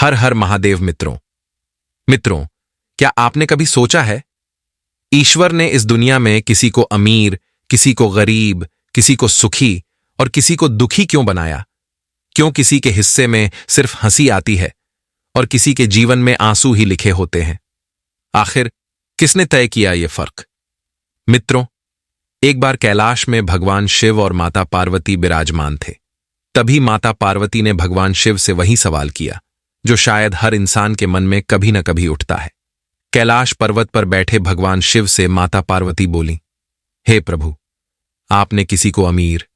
हर हर महादेव। मित्रों, क्या आपने कभी सोचा है, ईश्वर ने इस दुनिया में किसी को अमीर, किसी को गरीब, किसी को सुखी और किसी को दुखी क्यों बनाया? क्यों किसी के हिस्से में सिर्फ हंसी आती है और किसी के जीवन में आंसू ही लिखे होते हैं? आखिर किसने तय किया ये फर्क? मित्रों, एक बार कैलाश में भगवान शिव और माता पार्वती विराजमान थे। तभी माता पार्वती ने भगवान शिव से वही सवाल किया जो शायद हर इंसान के मन में कभी न कभी उठता है। कैलाश पर्वत पर बैठे भगवान शिव से माता पार्वती बोली, हे प्रभु, आपने किसी को अमीर,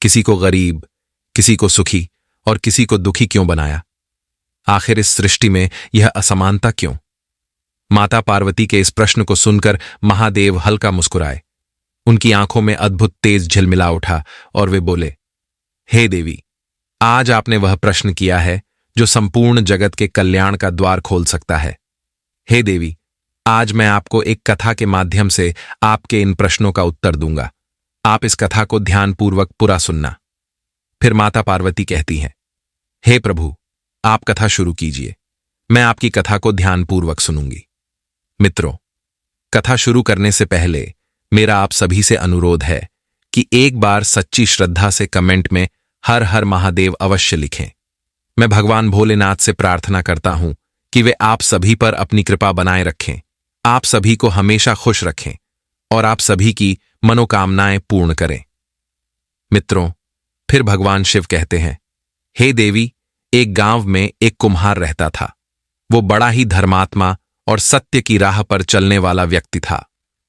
किसी को गरीब, किसी को सुखी और किसी को दुखी क्यों बनाया? आखिर इस सृष्टि में यह असमानता क्यों? माता पार्वती के इस प्रश्न को सुनकर महादेव हल्का मुस्कुराए। उनकी आंखों में अद्भुत तेज झिलमिला उठा और वे बोले, हे देवी, आज आपने वह प्रश्न किया है जो संपूर्ण जगत के कल्याण का द्वार खोल सकता है। हे देवी, आज मैं आपको एक कथा के माध्यम से आपके इन प्रश्नों का उत्तर दूंगा। आप इस कथा को ध्यानपूर्वक पूरा सुनना। फिर माता पार्वती कहती हैं, हे प्रभु, आप कथा शुरू कीजिए, मैं आपकी कथा को ध्यानपूर्वक सुनूंगी। मित्रों, कथा शुरू करने से पहले मेरा आप सभी से अनुरोध है कि एक बार सच्ची श्रद्धा से कमेंट में हर हर महादेव अवश्य लिखें। मैं भगवान भोलेनाथ से प्रार्थना करता हूं कि वे आप सभी पर अपनी कृपा बनाए रखें, आप सभी को हमेशा खुश रखें और आप सभी की मनोकामनाएं पूर्ण करें। मित्रों, फिर भगवान शिव कहते हैं, हे देवी, एक गांव में एक कुम्हार रहता था। वो बड़ा ही धर्मात्मा और सत्य की राह पर चलने वाला व्यक्ति था।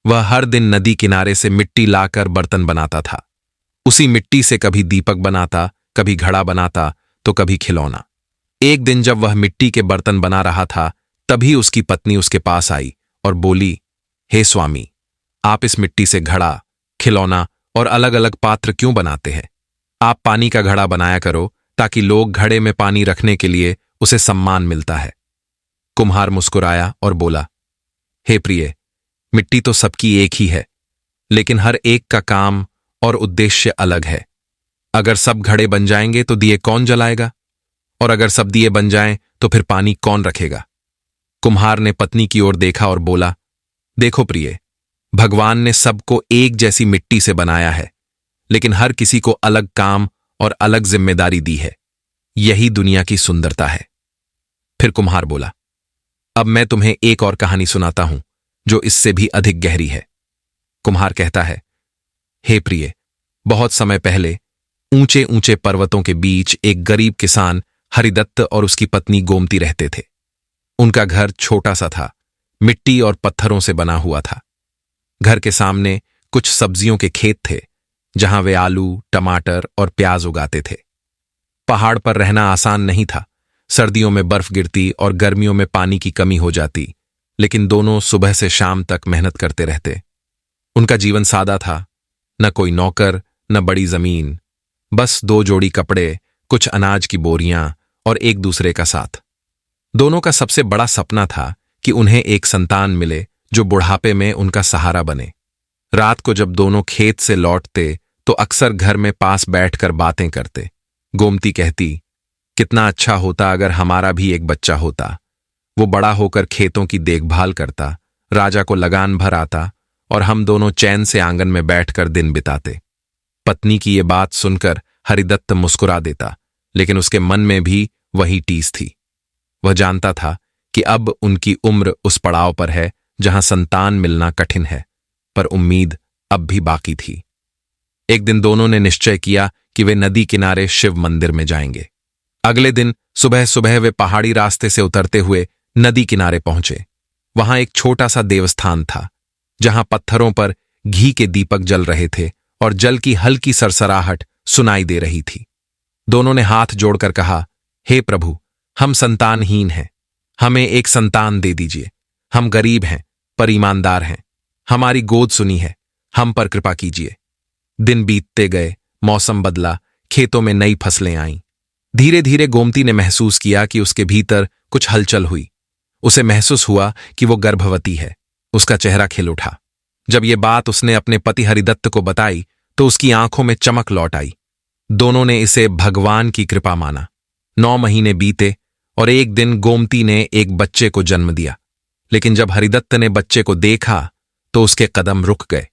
वह हर दिन नदी किनारे से मिट्टी लाकर बर्तन बनाता था। उसी मिट्टी से कभी दीपक बनाता, कभी घड़ा बनाता, तो कभी खिलौना। एक दिन जब वह मिट्टी के बर्तन बना रहा था, तभी उसकी पत्नी उसके पास आई और बोली, हे स्वामी, आप इस मिट्टी से घड़ा, खिलौना और अलग अलग पात्र क्यों बनाते हैं? आप पानी का घड़ा बनाया करो ताकि लोग घड़े में पानी रखने के लिए उसे सम्मान मिलता है। कुम्हार मुस्कुराया और बोला, हे प्रिय, मिट्टी तो सबकी एक ही है, लेकिन हर एक का काम और उद्देश्य अलग है। अगर सब घड़े बन जाएंगे तो दिए कौन जलाएगा? और अगर सब दिए बन जाएं तो फिर पानी कौन रखेगा? कुम्हार ने पत्नी की ओर देखा और बोला, देखो प्रिय, भगवान ने सबको एक जैसी मिट्टी से बनाया है, लेकिन हर किसी को अलग काम और अलग जिम्मेदारी दी है। यही दुनिया की सुंदरता है। फिर कुम्हार बोला, अब मैं तुम्हें एक और कहानी सुनाता हूं जो इससे भी अधिक गहरी है। कुम्हार कहता है, हे प्रिय, बहुत समय पहले ऊंचे ऊंचे पर्वतों के बीच एक गरीब किसान हरिदत्त और उसकी पत्नी गोमती रहते थे। उनका घर छोटा सा था, मिट्टी और पत्थरों से बना हुआ था। घर के सामने कुछ सब्जियों के खेत थे, जहां वे आलू, टमाटर और प्याज उगाते थे। पहाड़ पर रहना आसान नहीं था। सर्दियों में बर्फ गिरती और गर्मियों में पानी की कमी हो जाती, लेकिन दोनों सुबह से शाम तक मेहनत करते रहते। उनका जीवन सादा था, न कोई नौकर, न बड़ी जमीन, बस 2 जोड़ी कपड़े, कुछ अनाज की बोरियां और एक दूसरे का साथ। दोनों का सबसे बड़ा सपना था कि उन्हें एक संतान मिले जो बुढ़ापे में उनका सहारा बने। रात को जब दोनों खेत से लौटते तो अक्सर घर में पास बैठकर बातें करते। गोमती कहती, कितना अच्छा होता अगर हमारा भी एक बच्चा होता। वो बड़ा होकर खेतों की देखभाल करता, राजा को लगान भर आता और हम दोनों चैन से आंगन में बैठकर दिन बिताते। पत्नी की ये बात सुनकर हरिदत्त मुस्कुरा देता, लेकिन उसके मन में भी वही टीस थी। वह जानता था कि अब उनकी उम्र उस पड़ाव पर है जहां संतान मिलना कठिन है, पर उम्मीद अब भी बाकी थी। एक दिन दोनों ने निश्चय किया कि वे नदी किनारे शिव मंदिर में जाएंगे। अगले दिन सुबह सुबह वे पहाड़ी रास्ते से उतरते हुए नदी किनारे पहुंचे। वहां एक छोटा सा देवस्थान था, जहां पत्थरों पर घी के दीपक जल रहे थे और जल की हल्की सरसराहट सुनाई दे रही थी। दोनों ने हाथ जोड़कर कहा, हे प्रभु, हम संतानहीन हैं, हमें एक संतान दे दीजिए। हम गरीब हैं पर ईमानदार हैं, हमारी गोद सुनी है, हम पर कृपा कीजिए। दिन बीतते गए, मौसम बदला, खेतों में नई फसलें आईं। धीरे धीरे गोमती ने महसूस किया कि उसके भीतर कुछ हलचल हुई। उसे महसूस हुआ कि वो गर्भवती है। उसका चेहरा खिल उठा। जब ये बात उसने अपने पति हरिदत्त को बताई तो उसकी आंखों में चमक लौट आई। दोनों ने इसे भगवान की कृपा माना। 9 महीने बीते और एक दिन गोमती ने एक बच्चे को जन्म दिया। लेकिन जब हरिदत्त ने बच्चे को देखा तो उसके कदम रुक गए।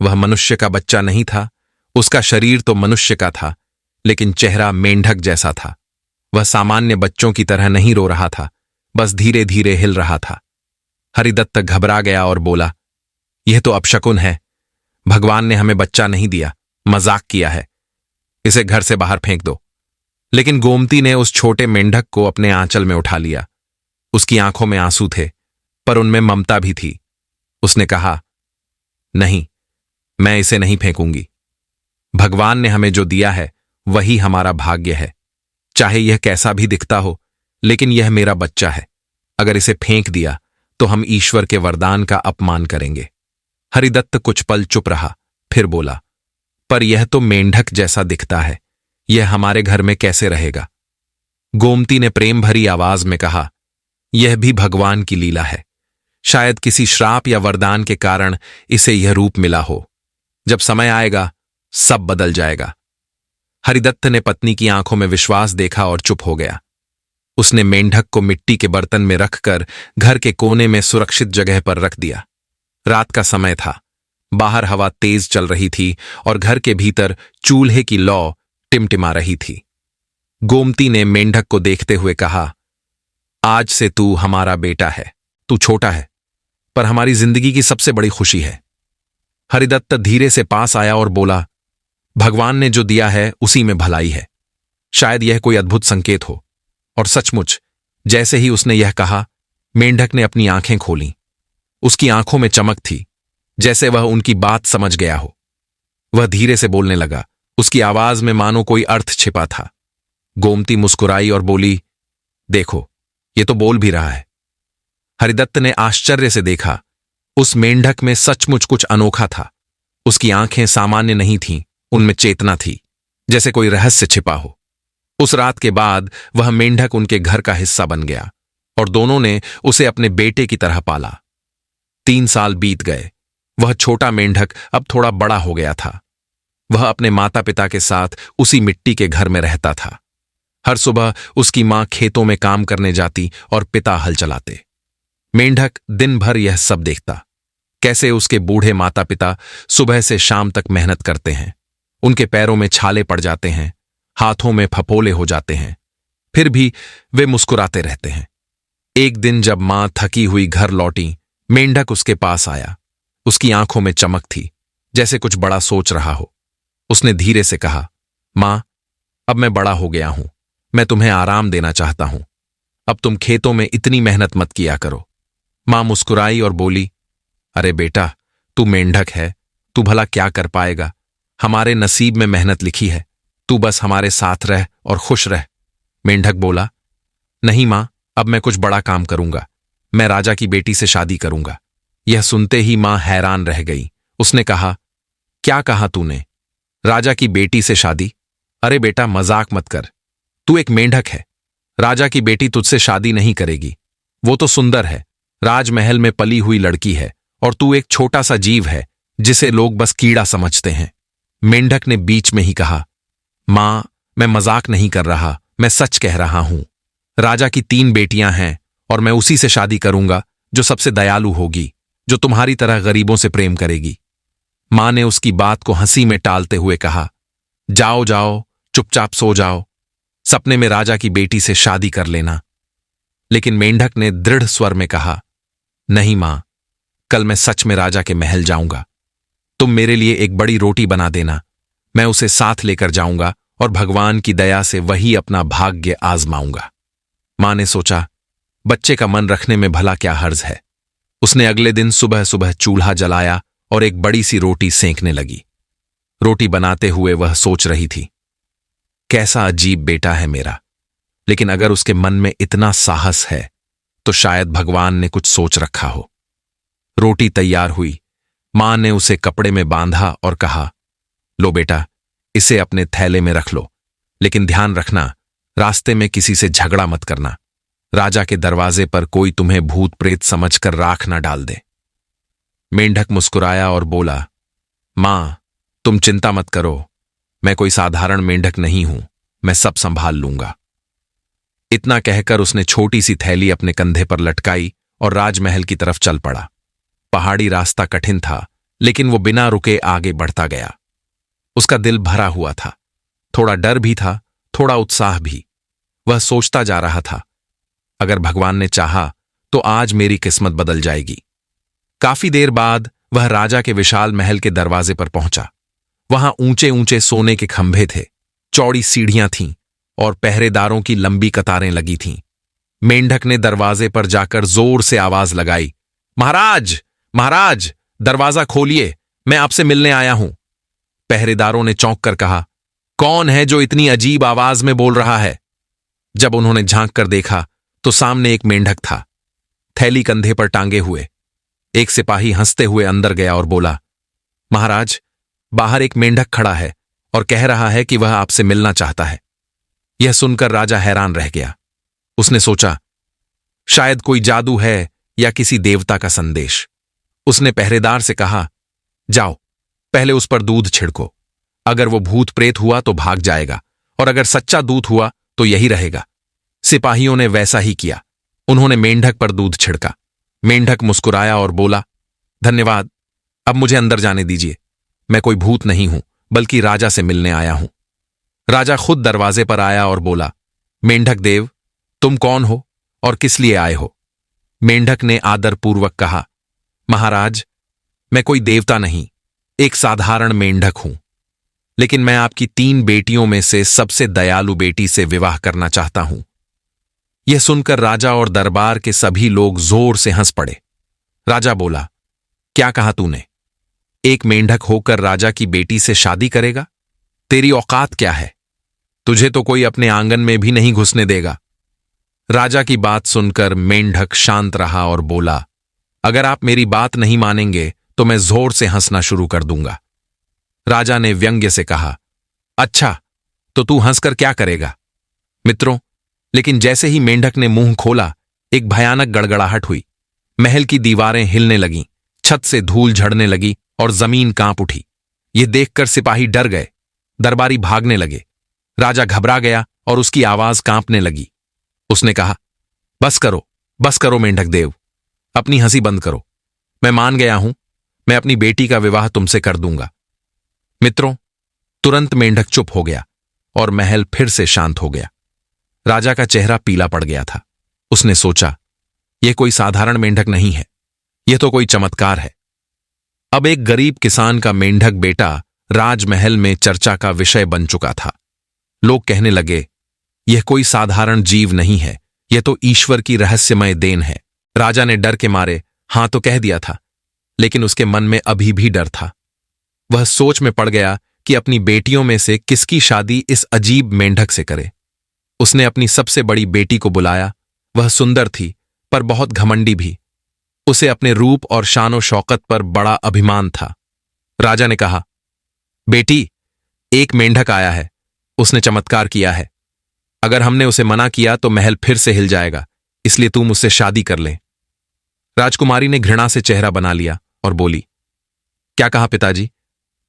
वह मनुष्य का बच्चा नहीं था, उसका शरीर तो मनुष्य का था, लेकिन चेहरा मेंढक जैसा था। वह सामान्य बच्चों की तरह नहीं रो रहा था, बस धीरे धीरे हिल रहा था। हरिदत्त घबरा गया और बोला, यह तो अपशकुन है। भगवान ने हमें बच्चा नहीं दिया, मजाक किया है। इसे घर से बाहर फेंक दो। लेकिन गोमती ने उस छोटे मेंढक को अपने आंचल में उठा लिया। उसकी आंखों में आंसू थे, पर उनमें ममता भी थी। उसने कहा, नहीं, मैं इसे नहीं फेंकूंगी। भगवान ने हमें जो दिया है वही हमारा भाग्य है। चाहे यह कैसा भी दिखता हो, लेकिन यह मेरा बच्चा है। अगर इसे फेंक दिया तो हम ईश्वर के वरदान का अपमान करेंगे। हरिदत्त कुछ पल चुप रहा, फिर बोला, पर यह तो मेंढक जैसा दिखता है, यह हमारे घर में कैसे रहेगा? गोमती ने प्रेम भरी आवाज में कहा, यह भी भगवान की लीला है। शायद किसी श्राप या वरदान के कारण इसे यह रूप मिला हो। जब समय आएगा सब बदल जाएगा। हरिदत्त ने पत्नी की आंखों में विश्वास देखा और चुप हो गया। उसने मेंढक को मिट्टी के बर्तन में रखकर घर के कोने में सुरक्षित जगह पर रख दिया। रात का समय था, बाहर हवा तेज चल रही थी और घर के भीतर चूल्हे की लौ टिमटिमा रही थी। गोमती ने मेंढक को देखते हुए कहा, आज से तू हमारा बेटा है। तू छोटा है, पर हमारी जिंदगी की सबसे बड़ी खुशी है। हरिदत्त धीरे से पास आया और बोला, भगवान ने जो दिया है उसी में भलाई है। शायद यह कोई अद्भुत संकेत हो। और सचमुच जैसे ही उसने यह कहा, मेंढक ने अपनी आंखें खोलीं। उसकी आंखों में चमक थी, जैसे वह उनकी बात समझ गया हो। वह धीरे से बोलने लगा, उसकी आवाज में मानो कोई अर्थ छिपा था। गोमती मुस्कुराई और बोली, देखो, ये तो बोल भी रहा है। हरिदत्त ने आश्चर्य से देखा। उस मेंढक में सचमुच कुछ अनोखा था। उसकी आंखें सामान्य नहीं थीं, उनमें चेतना थी, जैसे कोई रहस्य छिपा हो। उस रात के बाद वह मेंढक उनके घर का हिस्सा बन गया और दोनों ने उसे अपने बेटे की तरह पाला। 3 साल बीत गए। वह छोटा मेंढक अब थोड़ा बड़ा हो गया था। वह अपने माता पिता के साथ उसी मिट्टी के घर में रहता था। हर सुबह उसकी मां खेतों में काम करने जाती और पिता हल चलाते। मेंढक दिन भर यह सब देखता, कैसे उसके बूढ़े माता पिता सुबह से शाम तक मेहनत करते हैं। उनके पैरों में छाले पड़ जाते हैं, हाथों में फपोले हो जाते हैं, फिर भी वे मुस्कुराते रहते हैं। एक दिन जब मां थकी हुई घर लौटी, मेंढक उसके पास आया। उसकी आंखों में चमक थी, जैसे कुछ बड़ा सोच रहा हो। उसने धीरे से कहा, मां, अब मैं बड़ा हो गया हूं। मैं तुम्हें आराम देना चाहता हूं। अब तुम खेतों में इतनी मेहनत मत किया करो। मां मुस्कुराई और बोली, अरे बेटा, तू मेंढक है, तू भला क्या कर पाएगा? हमारे नसीब में मेहनत लिखी है। तू बस हमारे साथ रह और खुश रह। मेंढक बोला, नहीं मां, अब मैं कुछ बड़ा काम करूंगा। मैं राजा की बेटी से शादी करूंगा। यह सुनते ही मां हैरान रह गई। उसने कहा, क्या कहा तूने? राजा की बेटी से शादी? अरे बेटा, मजाक मत कर। तू एक मेंढक है। राजा की बेटी तुझसे शादी नहीं करेगी। वो तो सुंदर है, राजमहल में पली हुई लड़की है, और तू एक छोटा सा जीव है जिसे लोग बस कीड़ा समझते हैं। मेंढक ने बीच में ही कहा, मां, मैं मजाक नहीं कर रहा, मैं सच कह रहा हूं। राजा की 3 बेटियां हैं और मैं उसी से शादी करूंगा जो सबसे दयालु होगी, जो तुम्हारी तरह गरीबों से प्रेम करेगी। मां ने उसकी बात को हंसी में टालते हुए कहा, जाओ जाओ, चुपचाप सो जाओ। सपने में राजा की बेटी से शादी कर लेना। लेकिन मेंढक ने दृढ़ स्वर में कहा, नहीं मां, कल मैं सच में राजा के महल जाऊंगा। तुम मेरे लिए एक बड़ी रोटी बना देना। मैं उसे साथ लेकर जाऊंगा और भगवान की दया से वही अपना भाग्य आजमाऊंगा। मां ने सोचा, बच्चे का मन रखने में भला क्या हर्ज है। उसने अगले दिन सुबह सुबह चूल्हा जलाया और एक बड़ी सी रोटी सेंकने लगी। रोटी बनाते हुए वह सोच रही थी, कैसा अजीब बेटा है मेरा। लेकिन अगर उसके मन में इतना साहस है तो शायद भगवान ने कुछ सोच रखा हो। रोटी तैयार हुई। मां ने उसे कपड़े में बांधा और कहा, लो बेटा, इसे अपने थैले में रख लो, लेकिन ध्यान रखना, रास्ते में किसी से झगड़ा मत करना। राजा के दरवाजे पर कोई तुम्हें भूत प्रेत समझकर राख ना डाल दे। मेंढक मुस्कुराया और बोला, मां, तुम चिंता मत करो, मैं कोई साधारण मेंढक नहीं हूं, मैं सब संभाल लूंगा। इतना कहकर उसने छोटी सी थैली अपने कंधे पर लटकाई और राजमहल की तरफ चल पड़ा। पहाड़ी रास्ता कठिन था, लेकिन वो बिना रुके आगे बढ़ता गया। उसका दिल भरा हुआ था, थोड़ा डर भी था, थोड़ा उत्साह भी। वह सोचता जा रहा था, अगर भगवान ने चाहा तो आज मेरी किस्मत बदल जाएगी। काफी देर बाद वह राजा के विशाल महल के दरवाजे पर पहुंचा। वहां ऊंचे ऊंचे सोने के खंभे थे, चौड़ी सीढ़ियां थीं और पहरेदारों की लंबी कतारें लगी थीं। मेंढक ने दरवाजे पर जाकर जोर से आवाज लगाई, महाराज, महाराज, दरवाजा खोलिए, मैं आपसे मिलने आया हूं। पहरेदारों ने चौंक कर कहा, कौन है जो इतनी अजीब आवाज में बोल रहा है? जब उन्होंने झांक कर देखा तो सामने एक मेंढक था, थैली कंधे पर टांगे हुए। एक सिपाही हंसते हुए अंदर गया और बोला, महाराज, बाहर एक मेंढक खड़ा है और कह रहा है कि वह आपसे मिलना चाहता है। यह सुनकर राजा हैरान रह गया। उसने सोचा, शायद कोई जादू है या किसी देवता का संदेश। उसने पहरेदार से कहा, जाओ, पहले उस पर दूध छिड़को। अगर वो भूत प्रेत हुआ तो भाग जाएगा, और अगर सच्चा दूत हुआ तो यही रहेगा। सिपाहियों ने वैसा ही किया। उन्होंने मेंढक पर दूध छिड़का। मेंढक मुस्कुराया और बोला, धन्यवाद, अब मुझे अंदर जाने दीजिए। मैं कोई भूत नहीं हूं, बल्कि राजा से मिलने आया हूं। राजा खुद दरवाजे पर आया और बोला, मेंढक देव, तुम कौन हो और किस लिए आए हो? मेंढक ने आदरपूर्वक कहा, महाराज, मैं कोई देवता नहीं, एक साधारण मेंढक हूं, लेकिन मैं आपकी 3 बेटियों में से सबसे दयालु बेटी से विवाह करना चाहता हूं। यह सुनकर राजा और दरबार के सभी लोग जोर से हंस पड़े। राजा बोला, क्या कहा तूने? एक मेंढक होकर राजा की बेटी से शादी करेगा? तेरी औकात क्या है? तुझे तो कोई अपने आंगन में भी नहीं घुसने देगा। राजा की बात सुनकर मेंढक शांत रहा और बोला, अगर आप मेरी बात नहीं मानेंगे तो मैं जोर से हंसना शुरू कर दूंगा। राजा ने व्यंग्य से कहा, अच्छा, तो तू हंसकर क्या करेगा? मित्रों, लेकिन जैसे ही मेंढक ने मुंह खोला, एक भयानक गड़गड़ाहट हुई। महल की दीवारें हिलने लगीं, छत से धूल झड़ने लगी और जमीन कांप उठी। यह देखकर सिपाही डर गए, दरबारी भागने लगे। राजा घबरा गया और उसकी आवाज कांपने लगी। उसने कहा, बस करो मेंढक देव, अपनी हंसी बंद करो। मैं मान गया हूं, मैं अपनी बेटी का विवाह तुमसे कर दूंगा। मित्रों, तुरंत मेंढक चुप हो गया और महल फिर से शांत हो गया। राजा का चेहरा पीला पड़ गया था। उसने सोचा, यह कोई साधारण मेंढक नहीं है, यह तो कोई चमत्कार है। अब एक गरीब किसान का मेंढक बेटा राजमहल में चर्चा का विषय बन चुका था। लोग कहने लगे, यह कोई साधारण जीव नहीं है, यह तो ईश्वर की रहस्यमय देन है। राजा ने डर के मारे हां तो कह दिया था, लेकिन उसके मन में अभी भी डर था। वह सोच में पड़ गया कि अपनी बेटियों में से किसकी शादी इस अजीब मेंढक से करे। उसने अपनी सबसे बड़ी बेटी को बुलाया। वह सुंदर थी, पर बहुत घमंडी भी। उसे अपने रूप और शानो शौकत पर बड़ा अभिमान था। राजा ने कहा, बेटी, एक मेंढक आया है, उसने चमत्कार किया है। अगर हमने उसे मना किया तो महल फिर से हिल जाएगा, इसलिए तू मुझसे शादी कर ले। राजकुमारी ने घृणा से चेहरा बना लिया और बोली, क्या कहा पिताजी?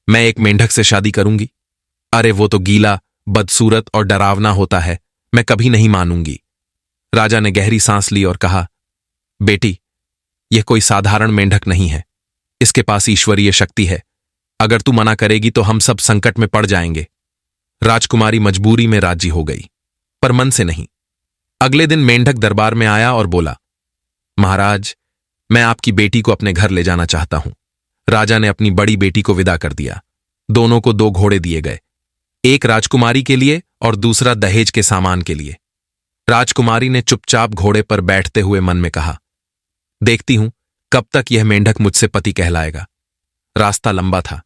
मैं एक मेंढक से शादी करूंगी? अरे वो तो गीला, बदसूरत और डरावना होता है, मैं कभी नहीं मानूंगी। राजा ने गहरी सांस ली और कहा, बेटी, यह कोई साधारण मेंढक नहीं है, इसके पास ईश्वरीय शक्ति है। अगर तू मना करेगी तो हम सब संकट में पड़ जाएंगे। राजकुमारी मजबूरी में राजी हो गई, पर मन से नहीं। अगले दिन मेंढक दरबार में आया और बोला, महाराज, मैं आपकी बेटी को अपने घर ले जाना चाहता हूं। राजा ने अपनी बड़ी बेटी को विदा कर दिया। दोनों को 2 घोड़े दिए गए, एक राजकुमारी के लिए और दूसरा दहेज के सामान के लिए। राजकुमारी ने चुपचाप घोड़े पर बैठते हुए मन में कहा, देखती हूं कब तक यह मेंढक मुझसे पति कहलाएगा। रास्ता लंबा था।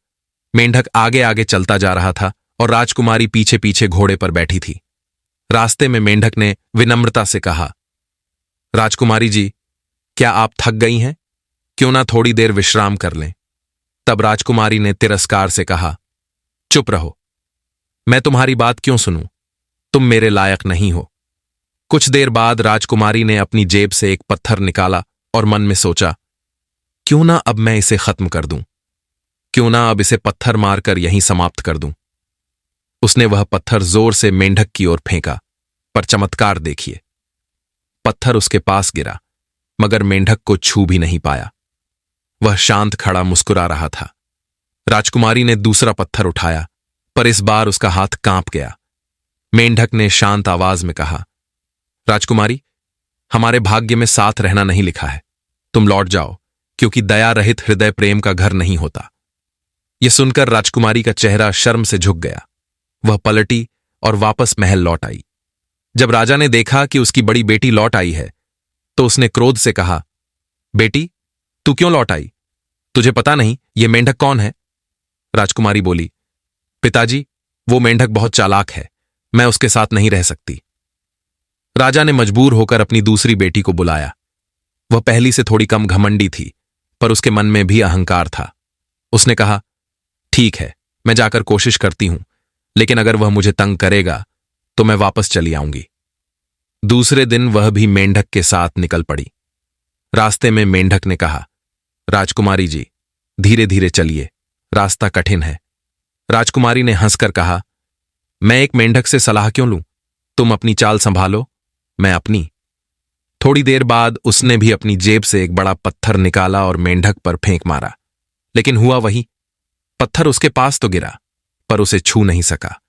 मेंढक आगे आगे चलता जा रहा था और राजकुमारी पीछे पीछे घोड़े पर बैठी थी। रास्ते में मेंढक ने विनम्रता से कहा, राजकुमारी जी, क्या आप थक गई हैं? क्यों ना थोड़ी देर विश्राम कर लें। तब राजकुमारी ने तिरस्कार से कहा, चुप रहो, मैं तुम्हारी बात क्यों सुनूं? तुम मेरे लायक नहीं हो। कुछ देर बाद राजकुमारी ने अपनी जेब से एक पत्थर निकाला और मन में सोचा, क्यों ना अब मैं इसे खत्म कर दूं, क्यों ना अब इसे पत्थर मारकर यहीं समाप्त कर दूं। उसने वह पत्थर जोर से मेंढक की ओर फेंका। पर चमत्कार देखिए। पत्थर उसके पास गिरा, मगर मेंढक को छू भी नहीं पाया। वह शांत खड़ा मुस्कुरा रहा था। राजकुमारी ने दूसरा पत्थर उठाया, पर इस बार उसका हाथ कांप गया। मेंढक ने शांत आवाज में कहा, राजकुमारी, हमारे भाग्य में साथ रहना नहीं लिखा है। तुम लौट जाओ, क्योंकि दया रहित हृदय प्रेम का घर नहीं होता। यह सुनकर राजकुमारी का चेहरा शर्म से झुक गया। वह पलटी और वापस महल लौट आई। जब राजा ने देखा कि उसकी बड़ी बेटी लौट आई है, तो उसने क्रोध से कहा, बेटी, तू क्यों लौट आई? तुझे पता नहीं यह मेंढक कौन है? राजकुमारी बोली, पिताजी, वो मेंढक बहुत चालाक है, मैं उसके साथ नहीं रह सकती। राजा ने मजबूर होकर अपनी दूसरी बेटी को बुलाया। वह पहली से थोड़ी कम घमंडी थी, पर उसके मन में भी अहंकार था। उसने कहा, ठीक है, मैं जाकर कोशिश करती हूं, लेकिन अगर वह मुझे तंग करेगा तो मैं वापस चली आऊंगी। दूसरे दिन वह भी मेंढक के साथ निकल पड़ी। रास्ते में मेंढक ने कहा, राजकुमारी जी, धीरे धीरे चलिए, रास्ता कठिन है। राजकुमारी ने हंसकर कहा, मैं एक मेंढक से सलाह क्यों लूं? तुम अपनी चाल संभालो, मैं अपनी। थोड़ी देर बाद उसने भी अपनी जेब से एक बड़ा पत्थर निकाला और मेंढक पर फेंक मारा, लेकिन हुआ वही। पत्थर उसके पास तो गिरा, पर उसे छू नहीं सका।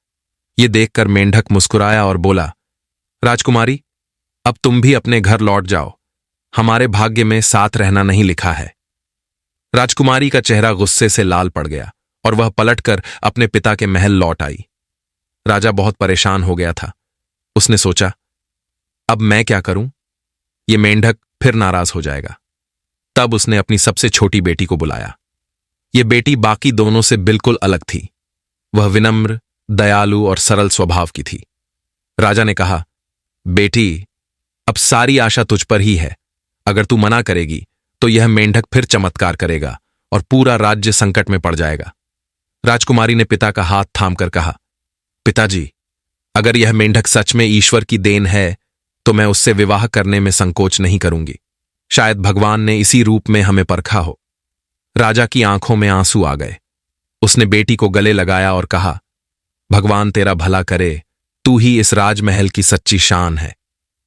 यह देखकर मेंढक मुस्कुराया और बोला, राजकुमारी, अब तुम भी अपने घर लौट जाओ, हमारे भाग्य में साथ रहना नहीं लिखा है। राजकुमारी का चेहरा गुस्से से लाल पड़ गया और वह पलटकर अपने पिता के महल लौट आई। राजा बहुत परेशान हो गया था। उसने सोचा, अब मैं क्या करूं? यह मेंढक फिर नाराज हो जाएगा। तब उसने अपनी सबसे छोटी बेटी को बुलाया। यह बेटी बाकी दोनों से बिल्कुल अलग थी। वह विनम्र, दयालु और सरल स्वभाव की थी। राजा ने कहा, बेटी, अब सारी आशा तुझ पर ही है। अगर तू मना करेगी तो यह मेंढक फिर चमत्कार करेगा और पूरा राज्य संकट में पड़ जाएगा। राजकुमारी ने पिता का हाथ थामकर कहा, पिताजी, अगर यह मेंढक सच में ईश्वर की देन है तो मैं उससे विवाह करने में संकोच नहीं करूंगी। शायद भगवान ने इसी रूप में हमें परखा हो। राजा की आंखों में आंसू आ गए। उसने बेटी को गले लगाया और कहा, भगवान तेरा भला करे, तू ही इस राजमहल की सच्ची शान है।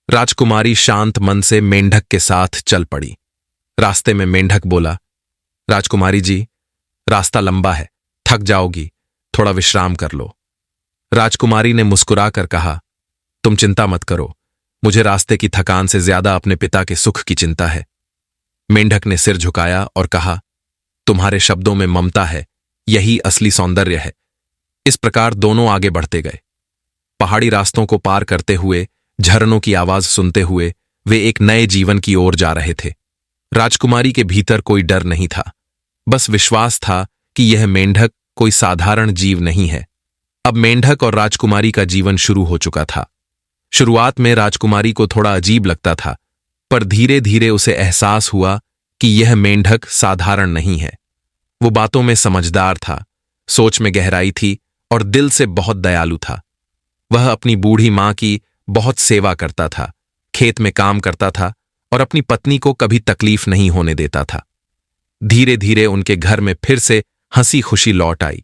राजकुमारी शांत मन से मेंढक के साथ चल पड़ी। रास्ते में मेंढक बोला, राजकुमारी जी, रास्ता लंबा है, थक जाओगी, थोड़ा विश्राम कर लो। राजकुमारी ने मुस्कुराकर कहा, तुम चिंता मत करो, मुझे रास्ते की थकान से ज्यादा अपने पिता के सुख की चिंता है। मेंढक ने सिर झुकाया और कहा, तुम्हारे शब्दों में ममता है, यही असली सौंदर्य है। इस प्रकार दोनों आगे बढ़ते गए। पहाड़ी रास्तों को पार करते हुए, झरनों की आवाज सुनते हुए वे एक नए जीवन की ओर जा रहे थे। राजकुमारी के भीतर कोई डर नहीं था, बस विश्वास था कि यह मेंढक कोई साधारण जीव नहीं है। अब मेंढक और राजकुमारी का जीवन शुरू हो चुका था। शुरुआत में राजकुमारी को थोड़ा अजीब लगता था, पर धीरे धीरे उसे एहसास हुआ कि यह मेंढक साधारण नहीं है। वो बातों में समझदार था, सोच में गहराई थी और दिल से बहुत दयालु था। वह अपनी बूढ़ी मां की बहुत सेवा करता था, खेत में काम करता था और अपनी पत्नी को कभी तकलीफ नहीं होने देता था। धीरे धीरे उनके घर में फिर से हंसी खुशी लौट आई।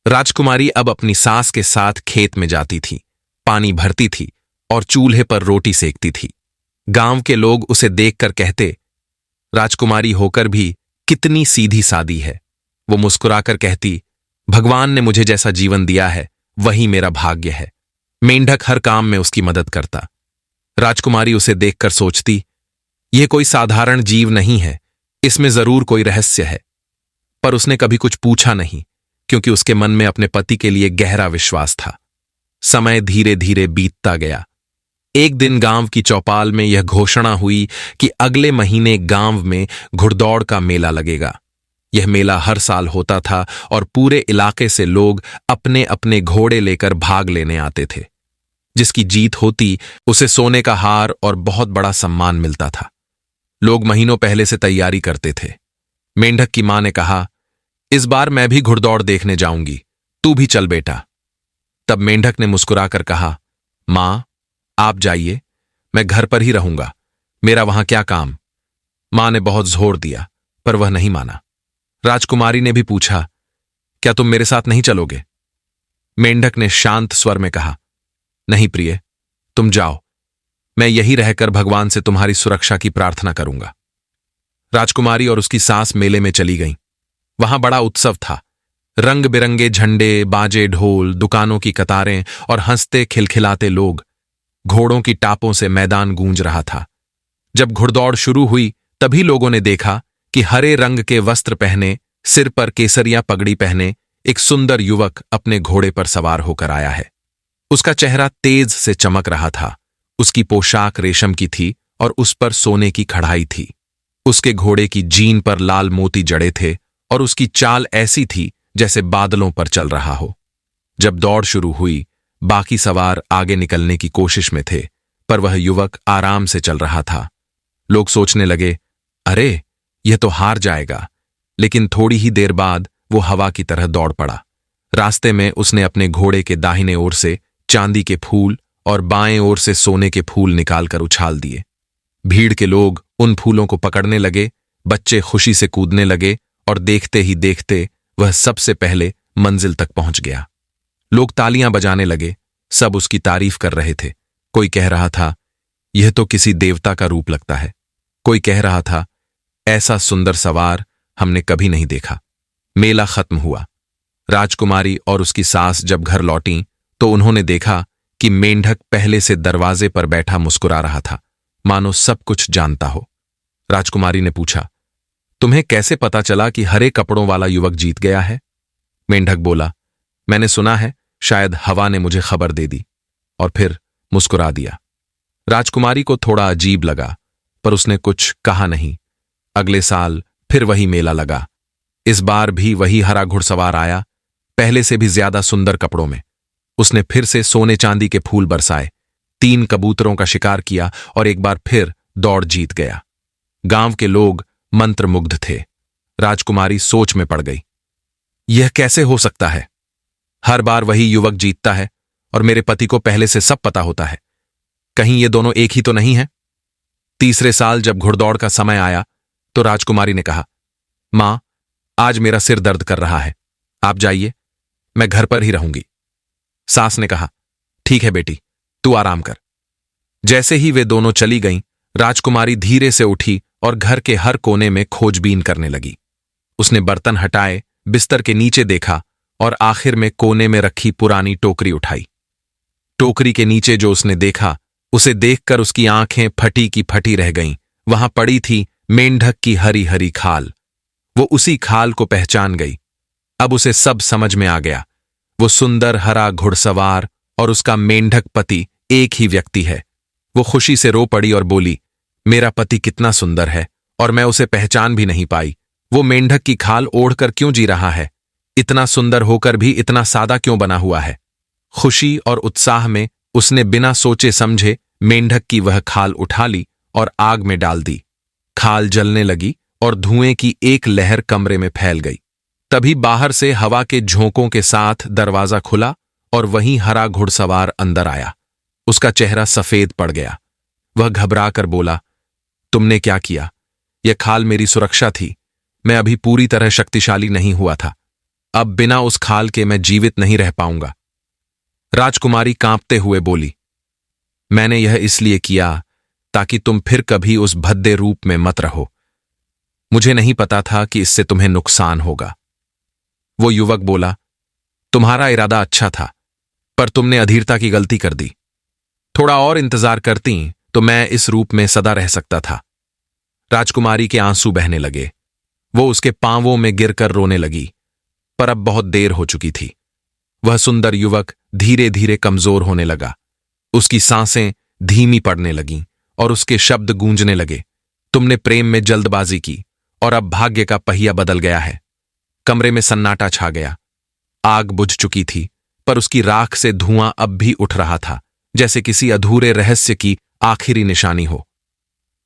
राजकुमारी अब अपनी सास के साथ खेत में जाती थी, पानी भरती थी और चूल्हे पर रोटी सेकती थी। गांव के लोग उसे देखकर कहते, राजकुमारी होकर भी कितनी सीधी सादी है। वो मुस्कुराकर कहती, भगवान ने मुझे जैसा जीवन दिया है वही मेरा भाग्य है। मेंढक हर काम में उसकी मदद करता। राजकुमारी उसे देखकर सोचती, यह कोई साधारण जीव नहीं है, इसमें जरूर कोई रहस्य है। पर उसने कभी कुछ पूछा नहीं, क्योंकि उसके मन में अपने पति के लिए गहरा विश्वास था। समय धीरे धीरे बीतता गया। एक दिन गांव की चौपाल में यह घोषणा हुई कि अगले महीने गांव में घुड़दौड़ का मेला लगेगा। यह मेला हर साल होता था और पूरे इलाके से लोग अपने अपने घोड़े लेकर भाग लेने आते थे। जिसकी जीत होती उसे सोने का हार और बहुत बड़ा सम्मान मिलता था। लोग महीनों पहले से तैयारी करते थे। मेंढक की मां ने कहा, इस बार मैं भी घुड़दौड़ देखने जाऊंगी, तू भी चल बेटा। तब मेंढक ने मुस्कुराकर कहा, मां, आप जाइए, मैं घर पर ही रहूंगा, मेरा वहां क्या काम। मां ने बहुत जोर दिया, पर वह नहीं माना। राजकुमारी ने भी पूछा, क्या तुम मेरे साथ नहीं चलोगे? मेंढक ने शांत स्वर में कहा, नहीं प्रिय, तुम जाओ, मैं यही रहकर भगवान से तुम्हारी सुरक्षा की प्रार्थना करूंगा। राजकुमारी और उसकी सास मेले में चली गईं। वहां बड़ा उत्सव था। रंग बिरंगे झंडे, बाजे, ढोल, दुकानों की कतारें और हंसते खिलखिलाते लोग। घोड़ों की टापों से मैदान गूंज रहा था। जब घुड़दौड़ शुरू हुई तभी लोगों ने देखा कि हरे रंग के वस्त्र पहने, सिर पर केसरिया पगड़ी पहने एक सुंदर युवक अपने घोड़े पर सवार होकर आया है। उसका चेहरा तेज से चमक रहा था। उसकी पोशाक रेशम की थी और उस पर सोने की कढ़ाई थी। उसके घोड़े की जीन पर लाल मोती जड़े थे और उसकी चाल ऐसी थी जैसे बादलों पर चल रहा हो। जब दौड़ शुरू हुई, बाकी सवार आगे निकलने की कोशिश में थे, पर वह युवक आराम से चल रहा था। लोग सोचने लगे, अरे यह तो हार जाएगा। लेकिन थोड़ी ही देर बाद वो हवा की तरह दौड़ पड़ा। रास्ते में उसने अपने घोड़े के दाहिने ओर से चांदी के फूल और बाएं ओर से सोने के फूल निकालकर उछाल दिए। भीड़ के लोग उन फूलों को पकड़ने लगे, बच्चे खुशी से कूदने लगे और देखते ही देखते वह सबसे पहले मंजिल तक पहुंच गया। लोग तालियां बजाने लगे, सब उसकी तारीफ कर रहे थे। कोई कह रहा था, यह तो किसी देवता का रूप लगता है। कोई कह रहा था, ऐसा सुंदर सवार हमने कभी नहीं देखा। मेला खत्म हुआ। राजकुमारी और उसकी सास जब घर लौटीं तो उन्होंने देखा कि मेंढक पहले से दरवाजे पर बैठा मुस्कुरा रहा था, मानो सब कुछ जानता हो। राजकुमारी ने पूछा, तुम्हें कैसे पता चला कि हरे कपड़ों वाला युवक जीत गया है? मेंढक बोला, मैंने सुना है, शायद हवा ने मुझे खबर दे दी। और फिर मुस्कुरा दिया। राजकुमारी को थोड़ा अजीब लगा, पर उसने कुछ कहा नहीं। अगले साल फिर वही मेला लगा। इस बार भी वही हरा घुड़सवार आया, पहले से भी ज्यादा सुंदर कपड़ों में। उसने फिर से सोने चांदी के फूल बरसाए, 3 कबूतरों का शिकार किया और एक बार फिर दौड़ जीत गया। गांव के लोग मंत्रमुग्ध थे। राजकुमारी सोच में पड़ गई, यह कैसे हो सकता है? हर बार वही युवक जीतता है और मेरे पति को पहले से सब पता होता है। कहीं ये दोनों एक ही तो नहीं है? तीसरे साल जब घुड़दौड़ का समय आया तो राजकुमारी ने कहा, मां, आज मेरा सिर दर्द कर रहा है, आप जाइए, मैं घर पर ही रहूंगी। सास ने कहा, ठीक है बेटी, तू आराम कर। जैसे ही वे दोनों चली गईं, राजकुमारी धीरे से उठी और घर के हर कोने में खोजबीन करने लगी। उसने बर्तन हटाए, बिस्तर के नीचे देखा और आखिर में कोने में रखी पुरानी टोकरी उठाई। टोकरी के नीचे जो उसने देखा, उसे देखकर उसकी आंखें फटी की फटी रह गईं। वहां पड़ी थी मेंढक की हरी हरी खाल। वो उसी खाल को पहचान गई। अब उसे सब समझ में आ गया। वो सुंदर हरा घुड़सवार और उसका मेंढक पति एक ही व्यक्ति है। वो खुशी से रो पड़ी और बोली, मेरा पति कितना सुंदर है और मैं उसे पहचान भी नहीं पाई। वो मेंढक की खाल ओढ़कर क्यों जी रहा है? इतना सुंदर होकर भी इतना सादा क्यों बना हुआ है? खुशी और उत्साह में उसने बिना सोचे समझे मेंढक की वह खाल उठा ली और आग में डाल दी। खाल जलने लगी और धुएं की एक लहर कमरे में फैल गई। तभी बाहर से हवा के झोंकों के साथ दरवाजा खुला और वहीं हरा घुड़सवार अंदर आया। उसका चेहरा सफेद पड़ गया। वह घबरा कर बोला, तुमने क्या किया? यह खाल मेरी सुरक्षा थी। मैं अभी पूरी तरह शक्तिशाली नहीं हुआ था। अब बिना उस खाल के मैं जीवित नहीं रह पाऊंगा। राजकुमारी कांपते हुए बोली, मैंने यह इसलिए किया ताकि तुम फिर कभी उस भद्दे रूप में मत रहो। मुझे नहीं पता था कि इससे तुम्हें नुकसान होगा। वो युवक बोला, तुम्हारा इरादा अच्छा था, पर तुमने अधीरता की गलती कर दी। थोड़ा और इंतजार करती तो मैं इस रूप में सदा रह सकता था। राजकुमारी के आंसू बहने लगे। वो उसके पांवों में गिरकर रोने लगी, पर अब बहुत देर हो चुकी थी। वह सुंदर युवक धीरे धीरे कमजोर होने लगा। उसकी सांसें धीमी पड़ने लगीं और उसके शब्द गूंजने लगे, तुमने प्रेम में जल्दबाजी की और अब भाग्य का पहिया बदल गया है। कमरे में सन्नाटा छा गया। आग बुझ चुकी थी, पर उसकी राख से धुआं अब भी उठ रहा था, जैसे किसी अधूरे रहस्य की आखिरी निशानी हो।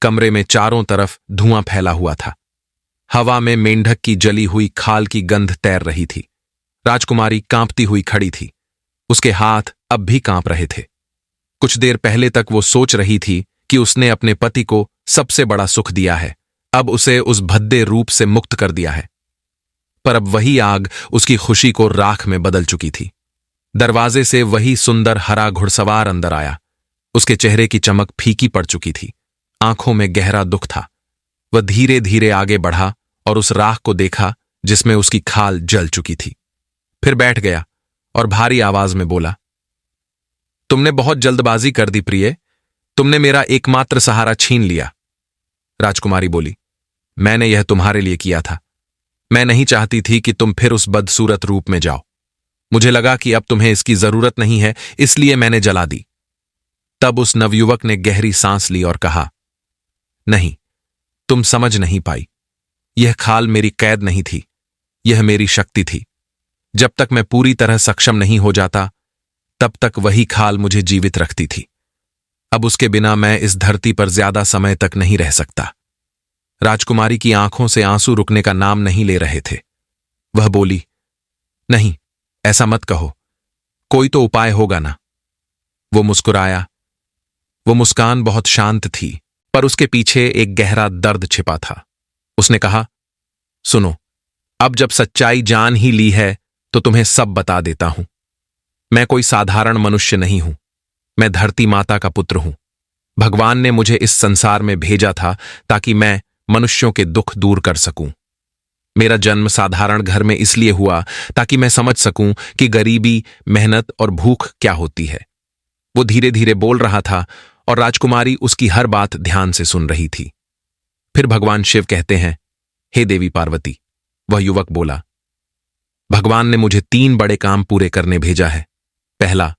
कमरे में चारों तरफ धुआं फैला हुआ था। हवा में मेंढक की जली हुई खाल की गंध तैर रही थी। राजकुमारी कांपती हुई खड़ी थी। उसके हाथ अब भी कांप रहे थे। कुछ देर पहले तक वो सोच रही थी कि उसने अपने पति को सबसे बड़ा सुख दिया है, अब उसे उस भद्दे रूप से मुक्त कर दिया है। पर अब वही आग उसकी खुशी को राख में बदल चुकी थी। दरवाजे से वही सुंदर हरा घुड़सवार अंदर आया। उसके चेहरे की चमक फीकी पड़ चुकी थी, आंखों में गहरा दुख था। वह धीरे धीरे आगे बढ़ा और उस राख को देखा जिसमें उसकी खाल जल चुकी थी। फिर बैठ गया और भारी आवाज में बोला, तुमने बहुत जल्दबाजी कर दी प्रिय, तुमने मेरा एकमात्र सहारा छीन लिया। राजकुमारी बोली, मैंने यह तुम्हारे लिए किया था। मैं नहीं चाहती थी कि तुम फिर उस बदसूरत रूप में जाओ। मुझे लगा कि अब तुम्हें इसकी जरूरत नहीं है, इसलिए मैंने जला दी। तब उस नवयुवक ने गहरी सांस ली और कहा, नहीं, तुम समझ नहीं पाई। यह खाल मेरी कैद नहीं थी, यह मेरी शक्ति थी। जब तक मैं पूरी तरह सक्षम नहीं हो जाता, तब तक वही खाल मुझे जीवित रखती थी। अब उसके बिना मैं इस धरती पर ज्यादा समय तक नहीं रह सकता। राजकुमारी की आंखों से आंसू रुकने का नाम नहीं ले रहे थे। वह बोली, नहीं, ऐसा मत कहो, कोई तो उपाय होगा ना। वो मुस्कुराया। वो मुस्कान बहुत शांत थी, पर उसके पीछे एक गहरा दर्द छिपा था। उसने कहा, सुनो, अब जब सच्चाई जान ही ली है तो तुम्हें सब बता देता हूं। मैं कोई साधारण मनुष्य नहीं हूं, मैं धरती माता का पुत्र हूं। भगवान ने मुझे इस संसार में भेजा था ताकि मैं मनुष्यों के दुख दूर कर सकूं। मेरा जन्म साधारण घर में इसलिए हुआ ताकि मैं समझ सकूं कि गरीबी, मेहनत और भूख क्या होती है। वो धीरे धीरे बोल रहा था और राजकुमारी उसकी हर बात ध्यान से सुन रही थी। फिर भगवान शिव कहते हैं, हे देवी पार्वती। वह युवक बोला, भगवान ने मुझे 3 बड़े काम पूरे करने भेजा है। पहला,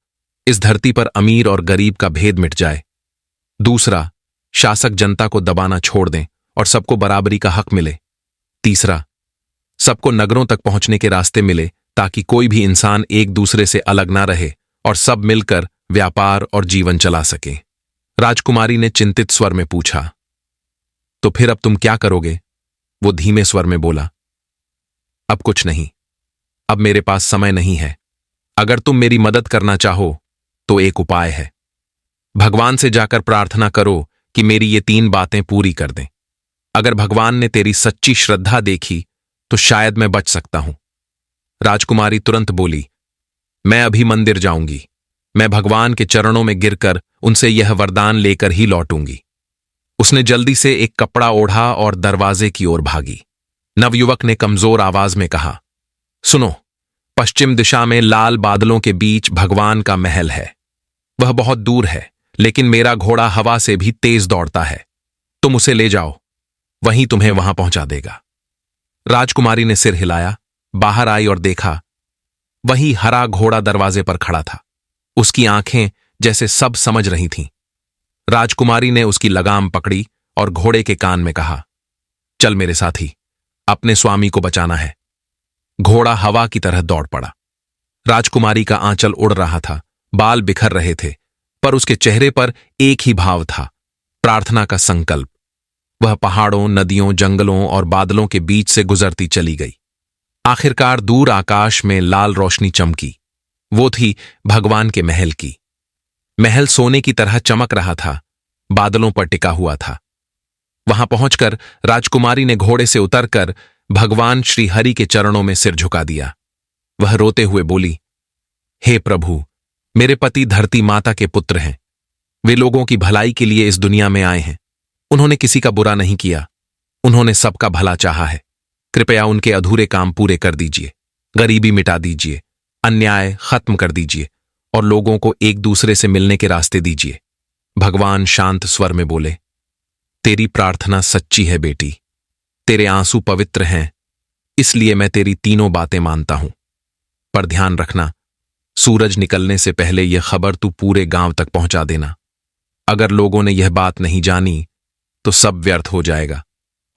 इस धरती पर अमीर और गरीब का भेद मिट जाए। दूसरा, शासक जनता को दबाना छोड़ दें और सबको बराबरी का हक मिले। तीसरा, सबको नगरों तक पहुंचने के रास्ते मिले ताकि कोई भी इंसान एक दूसरे से अलग ना रहे और सब मिलकर व्यापार और जीवन चला सके। राजकुमारी ने चिंतित स्वर में पूछा, तो फिर अब तुम क्या करोगे? वो धीमे स्वर में बोला, अब कुछ नहीं, अब मेरे पास समय नहीं है। अगर तुम मेरी मदद करना चाहो तो एक उपाय है। भगवान से जाकर प्रार्थना करो कि मेरी ये 3 बातें पूरी कर दें। अगर भगवान ने तेरी सच्ची श्रद्धा देखी तो शायद मैं बच सकता हूं। राजकुमारी तुरंत बोली, मैं अभी मंदिर जाऊंगी। मैं भगवान के चरणों में गिरकर उनसे यह वरदान लेकर ही लौटूंगी। उसने जल्दी से एक कपड़ा ओढ़ा और दरवाजे की ओर भागी। नवयुवक ने कमजोर आवाज में कहा, सुनो, पश्चिम दिशा में लाल बादलों के बीच भगवान का महल है। वह बहुत दूर है, लेकिन मेरा घोड़ा हवा से भी तेज दौड़ता है। तुम उसे ले जाओ, वहीं तुम्हें वहां पहुंचा देगा। राजकुमारी ने सिर हिलाया, बाहर आई और देखा, वही हरा घोड़ा दरवाजे पर खड़ा था। उसकी आंखें जैसे सब समझ रही थीं। राजकुमारी ने उसकी लगाम पकड़ी और घोड़े के कान में कहा, चल मेरे साथी, अपने स्वामी को बचाना है। घोड़ा हवा की तरह दौड़ पड़ा। राजकुमारी का आंचल उड़ रहा था, बाल बिखर रहे थे, पर उसके चेहरे पर एक ही भाव था, प्रार्थना का संकल्प। वह पहाड़ों, नदियों, जंगलों और बादलों के बीच से गुजरती चली गई। आखिरकार दूर आकाश में लाल रोशनी चमकी। वो थी भगवान के महल की। महल सोने की तरह चमक रहा था, बादलों पर टिका हुआ था। वहां पहुंचकर राजकुमारी ने घोड़े से उतरकर भगवान श्री हरि के चरणों में सिर झुका दिया। वह रोते हुए बोली, हे प्रभु, मेरे पति धरती माता के पुत्र हैं। वे लोगों की भलाई के लिए इस दुनिया में आए हैं। उन्होंने किसी का बुरा नहीं किया, उन्होंने सबका भला चाहा है। कृपया उनके अधूरे काम पूरे कर दीजिए, गरीबी मिटा दीजिए, अन्याय खत्म कर दीजिए और लोगों को एक दूसरे से मिलने के रास्ते दीजिए। भगवान शांत स्वर में बोले, तेरी प्रार्थना सच्ची है बेटी, तेरे आंसू पवित्र हैं, इसलिए मैं तेरी 3 बातें मानता हूं। पर ध्यान रखना, सूरज निकलने से पहले यह खबर तू पूरे गांव तक पहुंचा देना। अगर लोगों ने यह बात नहीं जानी तो सब व्यर्थ हो जाएगा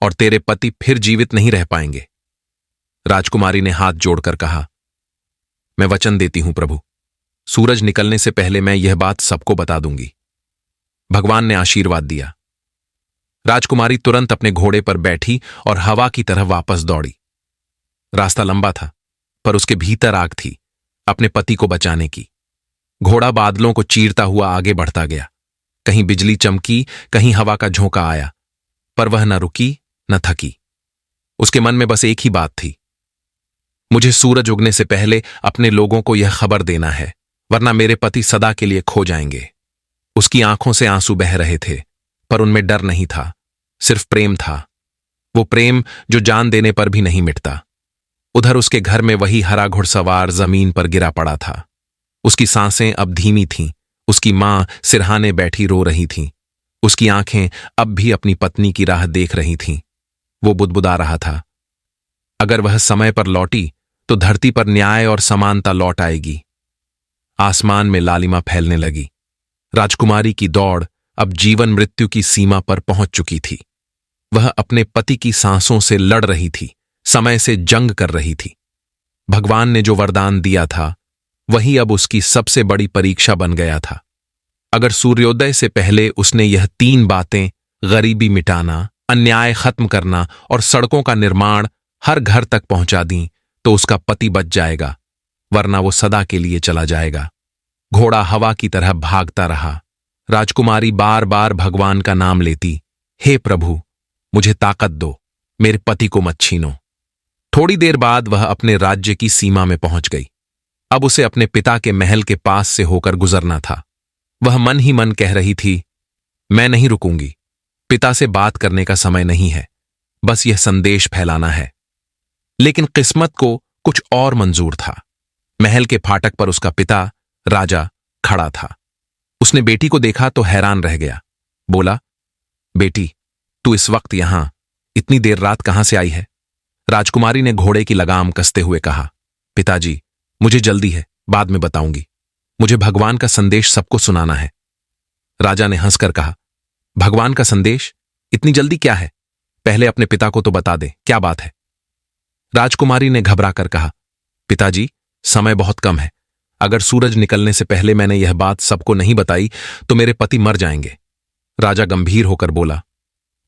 और तेरे पति फिर जीवित नहीं रह पाएंगे। राजकुमारी ने हाथ जोड़कर कहा, मैं वचन देती हूं प्रभु, सूरज निकलने से पहले मैं यह बात सबको बता दूंगी। भगवान ने आशीर्वाद दिया। राजकुमारी तुरंत अपने घोड़े पर बैठी और हवा की तरह वापस दौड़ी। रास्ता लंबा था, पर उसके भीतर आग थी, अपने पति को बचाने की। घोड़ा बादलों को चीरता हुआ आगे बढ़ता गया। कहीं बिजली चमकी, कहीं हवा का झोंका आया, पर वह न रुकी न थकी। उसके मन में बस एक ही बात थी, मुझे सूरज उगने से पहले अपने लोगों को यह खबर देना है, वरना मेरे पति सदा के लिए खो जाएंगे। उसकी आंखों से आंसू बह रहे थे, पर उनमें डर नहीं था, सिर्फ प्रेम था। वो प्रेम जो जान देने पर भी नहीं मिटता। उधर उसके घर में वही हरा घुड़सवार जमीन पर गिरा पड़ा था। उसकी सांसें अब धीमी थीं। उसकी मां सिरहाने बैठी रो रही थी। उसकी आंखें अब भी अपनी पत्नी की राह देख रही थीं। वो बुदबुदा रहा था, अगर वह समय पर लौटी तो धरती पर न्याय और समानता लौट आएगी। आसमान में लालिमा फैलने लगी। राजकुमारी की दौड़ अब जीवन मृत्यु की सीमा पर पहुंच चुकी थी। वह अपने पति की सांसों से लड़ रही थी, समय से जंग कर रही थी। भगवान ने जो वरदान दिया था वही अब उसकी सबसे बड़ी परीक्षा बन गया था। अगर सूर्योदय से पहले उसने यह 3 बातें, गरीबी मिटाना, अन्याय खत्म करना और सड़कों का निर्माण हर घर तक पहुंचा दी, तो उसका पति बच जाएगा, वरना वो सदा के लिए चला जाएगा। घोड़ा हवा की तरह भागता रहा। राजकुमारी बार बार भगवान का नाम लेती, हे प्रभु, मुझे ताकत दो, मेरे पति को मत छीनो। थोड़ी देर बाद वह अपने राज्य की सीमा में पहुंच गई। अब उसे अपने पिता के महल के पास से होकर गुजरना था। वह मन ही मन कह रही थी, मैं नहीं रुकूंगी, पिता से बात करने का समय नहीं है, बस यह संदेश फैलाना है। लेकिन किस्मत को कुछ और मंजूर था। महल के फाटक पर उसका पिता राजा खड़ा था। उसने बेटी को देखा तो हैरान रह गया। बोला, बेटी, तू इस वक्त यहां इतनी देर रात कहां से आई है? राजकुमारी ने घोड़े की लगाम कसते हुए कहा, पिताजी, मुझे जल्दी है, बाद में बताऊंगी। मुझे भगवान का संदेश सबको सुनाना है। राजा ने हंसकर कहा, भगवान का संदेश? इतनी जल्दी क्या है? पहले अपने पिता को तो बता दे, क्या बात है? राजकुमारी ने घबराकर कहा, पिताजी, समय बहुत कम है। अगर सूरज निकलने से पहले मैंने यह बात सबको नहीं बताई तो मेरे पति मर जाएंगे। राजा गंभीर होकर बोला,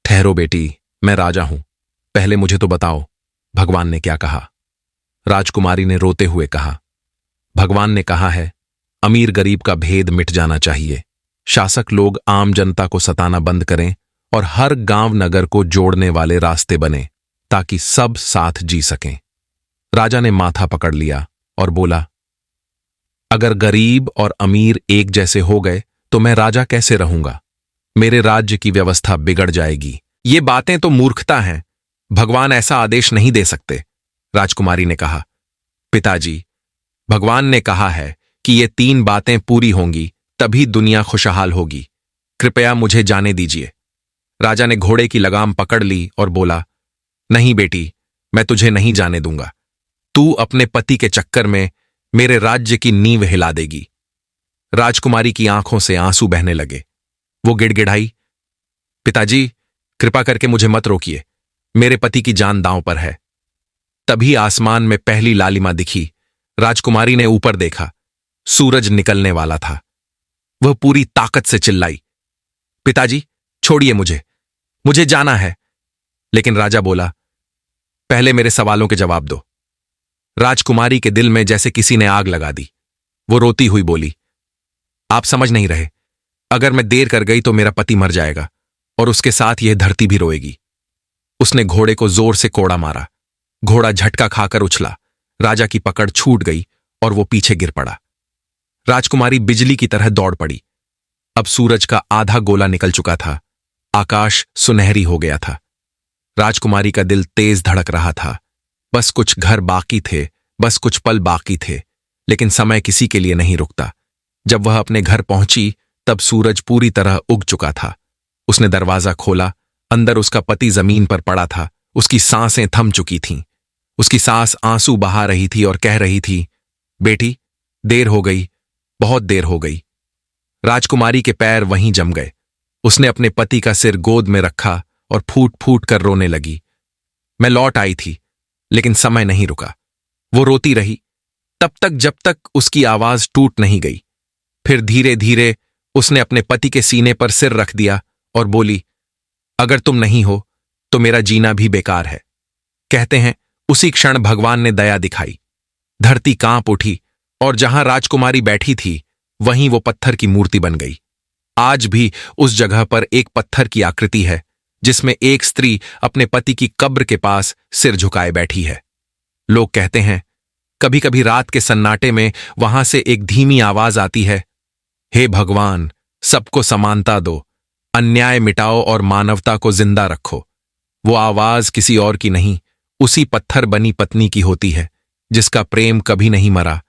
ठहरो बेटी, मैं राजा हूं, पहले मुझे तो बताओ, भगवान ने क्या कहा? राजकुमारी ने रोते हुए कहा, भगवान ने कहा है, अमीर गरीब का भेद मिट जाना चाहिए। शासक लोग आम जनता को सताना बंद करें और हर गांव नगर को जोड़ने वाले रास्ते बने, ताकि सब साथ जी सकें। राजा ने माथा पकड़ लिया और बोला, अगर गरीब और अमीर एक जैसे हो गए तो मैं राजा कैसे रहूंगा? मेरे राज्य की व्यवस्था बिगड़ जाएगी। ये बातें तो मूर्खता हैं, भगवान ऐसा आदेश नहीं दे सकते। राजकुमारी ने कहा, पिताजी, भगवान ने कहा है कि ये 3 बातें पूरी होंगी तभी दुनिया खुशहाल होगी। कृपया मुझे जाने दीजिए। राजा ने घोड़े की लगाम पकड़ ली और बोला, नहीं बेटी, मैं तुझे नहीं जाने दूंगा। तू अपने पति के चक्कर में मेरे राज्य की नींव हिला देगी। राजकुमारी की आंखों से आंसू बहने लगे। वो गिड़गिड़ाई, पिताजी, कृपा करके मुझे मत रोकिए, मेरे पति की जान दांव पर है। तभी आसमान में पहली लालिमा दिखी। राजकुमारी ने ऊपर देखा, सूरज निकलने वाला था। वह पूरी ताकत से चिल्लाई, पिताजी, छोड़िए मुझे, मुझे जाना है। लेकिन राजा बोला, पहले मेरे सवालों के जवाब दो। राजकुमारी के दिल में जैसे किसी ने आग लगा दी। वो रोती हुई बोली, आप समझ नहीं रहे, अगर मैं देर कर गई तो मेरा पति मर जाएगा और उसके साथ यह धरती भी रोएगी। उसने घोड़े को जोर से कोड़ा मारा। घोड़ा झटका खाकर उछला। राजा की पकड़ छूट गई और वो पीछे गिर पड़ा। राजकुमारी बिजली की तरह दौड़ पड़ी। अब सूरज का आधा गोला निकल चुका था। आकाश सुनहरी हो गया था। राजकुमारी का दिल तेज धड़क रहा था। बस कुछ घर बाकी थे, बस कुछ पल बाकी थे। लेकिन समय किसी के लिए नहीं रुकता। जब वह अपने घर पहुंची तब सूरज पूरी तरह उग चुका था। उसने दरवाजा खोला। अंदर उसका पति जमीन पर पड़ा था। उसकी सांसें थम चुकी थीं। उसकी सास आंसू बहा रही थी और कह रही थी, बेटी, देर हो गई, बहुत देर हो गई। राजकुमारी के पैर वहीं जम गए। उसने अपने पति का सिर गोद में रखा और फूट फूट कर रोने लगी। मैं लौट आई थी, लेकिन समय नहीं रुका। वो रोती रही तब तक जब तक उसकी आवाज टूट नहीं गई। फिर धीरे धीरे उसने अपने पति के सीने पर सिर रख दिया और बोली, अगर तुम नहीं हो तो मेरा जीना भी बेकार है। कहते हैं उसी क्षण भगवान ने दया दिखाई। धरती कांप उठी और जहां राजकुमारी बैठी थी वहीं वो पत्थर की मूर्ति बन गई। आज भी उस जगह पर एक पत्थर की आकृति है जिसमें एक स्त्री अपने पति की कब्र के पास सिर झुकाए बैठी है। लोग कहते हैं कभी कभी रात के सन्नाटे में वहां से एक धीमी आवाज आती है, हे भगवान, सबको समानता दो, अन्याय मिटाओ और मानवता को जिंदा रखो। वो आवाज किसी और की नहीं, उसी पत्थर बनी पत्नी की होती है जिसका प्रेम कभी नहीं मरा,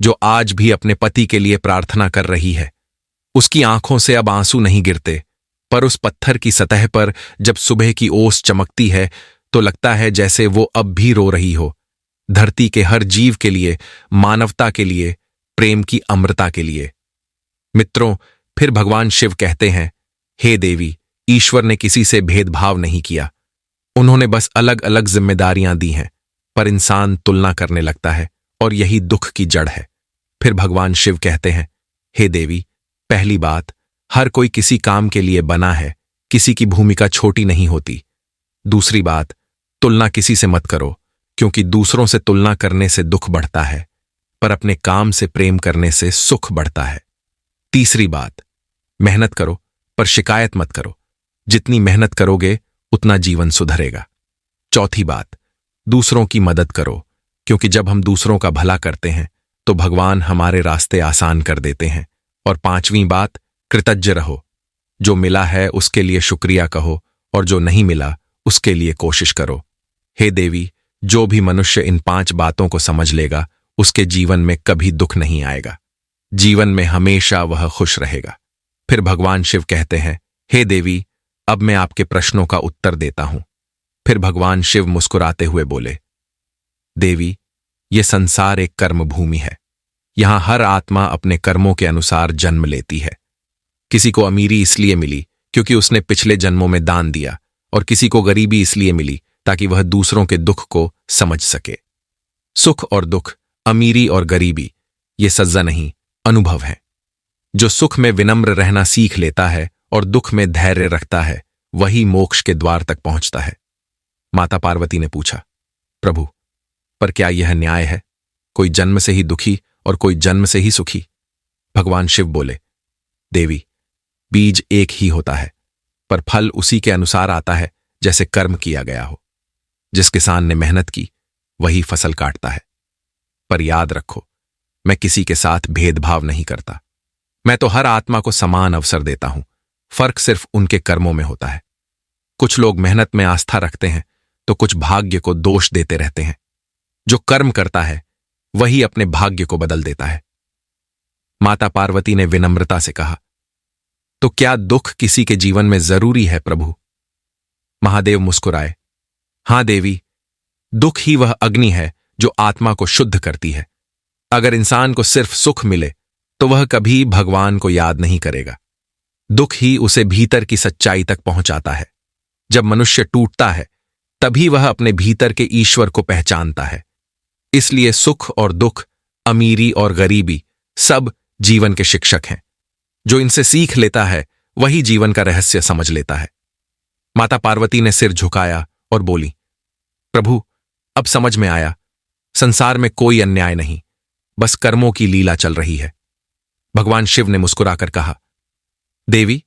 जो आज भी अपने पति के लिए प्रार्थना कर रही है। उसकी आंखों से अब आंसू नहीं गिरते, पर उस पत्थर की सतह पर जब सुबह की ओस चमकती है तो लगता है जैसे वो अब भी रो रही हो, धरती के हर जीव के लिए, मानवता के लिए, प्रेम की अमृता के लिए। मित्रों, फिर भगवान शिव कहते हैं, हे देवी, ईश्वर ने किसी से भेदभाव नहीं किया। उन्होंने बस अलग अलग जिम्मेदारियां दी हैं, पर इंसान तुलना करने लगता है और यही दुख की जड़ है। फिर भगवान शिव कहते हैं, हे देवी, पहली बात, हर कोई किसी काम के लिए बना है, किसी की भूमिका छोटी नहीं होती। दूसरी बात, तुलना किसी से मत करो, क्योंकि दूसरों से तुलना करने से दुख बढ़ता है, पर अपने काम से प्रेम करने से सुख बढ़ता है। तीसरी बात, मेहनत करो पर शिकायत मत करो, जितनी मेहनत करोगे उतना जीवन सुधरेगा। चौथी बात, दूसरों की मदद करो, क्योंकि जब हम दूसरों का भला करते हैं तो भगवान हमारे रास्ते आसान कर देते हैं। और पांचवी बात, कृतज्ञ रहो, जो मिला है उसके लिए शुक्रिया कहो और जो नहीं मिला उसके लिए कोशिश करो। हे देवी, जो भी मनुष्य इन 5 बातों को समझ लेगा उसके जीवन में कभी दुख नहीं आएगा, जीवन में हमेशा वह खुश रहेगा। फिर भगवान शिव कहते हैं, हे देवी, अब मैं आपके प्रश्नों का उत्तर देता हूं। फिर भगवान शिव मुस्कुराते हुए बोले, देवी, ये संसार एक कर्म भूमि है। यहां हर आत्मा अपने कर्मों के अनुसार जन्म लेती है। किसी को अमीरी इसलिए मिली क्योंकि उसने पिछले जन्मों में दान दिया, और किसी को गरीबी इसलिए मिली ताकि वह दूसरों के दुख को समझ सके। सुख और दुख, अमीरी और गरीबी, ये सज्जा नहीं, अनुभव है। जो सुख में विनम्र रहना सीख लेता है और दुख में धैर्य रखता है, वही मोक्ष के द्वार तक पहुंचता है। माता पार्वती ने पूछा, प्रभु, पर क्या यह न्याय है? कोई जन्म से ही दुखी और कोई जन्म से ही सुखी? भगवान शिव बोले, देवी, बीज एक ही होता है, पर फल उसी के अनुसार आता है जैसे कर्म किया गया हो। जिस किसान ने मेहनत की वही फसल काटता है। पर याद रखो, मैं किसी के साथ भेदभाव नहीं करता। मैं तो हर आत्मा को समान अवसर देता हूं, फर्क सिर्फ उनके कर्मों में होता है। कुछ लोग मेहनत में आस्था रखते हैं तो कुछ भाग्य को दोष देते रहते हैं। जो कर्म करता है वही अपने भाग्य को बदल देता है। माता पार्वती ने विनम्रता से कहा, तो क्या दुख किसी के जीवन में जरूरी है प्रभु? महादेव मुस्कुराए, हां देवी, दुख ही वह अग्नि है जो आत्मा को शुद्ध करती है। अगर इंसान को सिर्फ सुख मिले तो वह कभी भगवान को याद नहीं करेगा। दुख ही उसे भीतर की सच्चाई तक पहुंचाता है। जब मनुष्य टूटता है तभी वह अपने भीतर के ईश्वर को पहचानता है। इसलिए सुख और दुख, अमीरी और गरीबी, सब जीवन के शिक्षक हैं। जो इनसे सीख लेता है वही जीवन का रहस्य समझ लेता है। माता पार्वती ने सिर झुकाया और बोली, प्रभु, अब समझ में आया, संसार में कोई अन्याय नहीं, बस कर्मों की लीला चल रही है। भगवान शिव ने मुस्कुराकर कहा, देवी,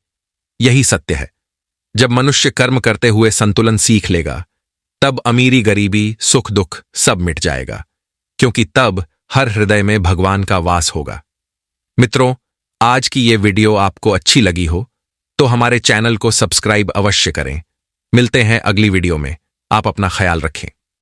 यही सत्य है। जब मनुष्य कर्म करते हुए संतुलन सीख लेगा, तब अमीरी गरीबी, सुख दुख सब मिट जाएगा, क्योंकि तब हर हृदय में भगवान का वास होगा। मित्रों, आज की ये वीडियो आपको अच्छी लगी हो तो हमारे चैनल को सब्सक्राइब अवश्य करें। मिलते हैं अगली वीडियो में। आप अपना ख्याल रखें।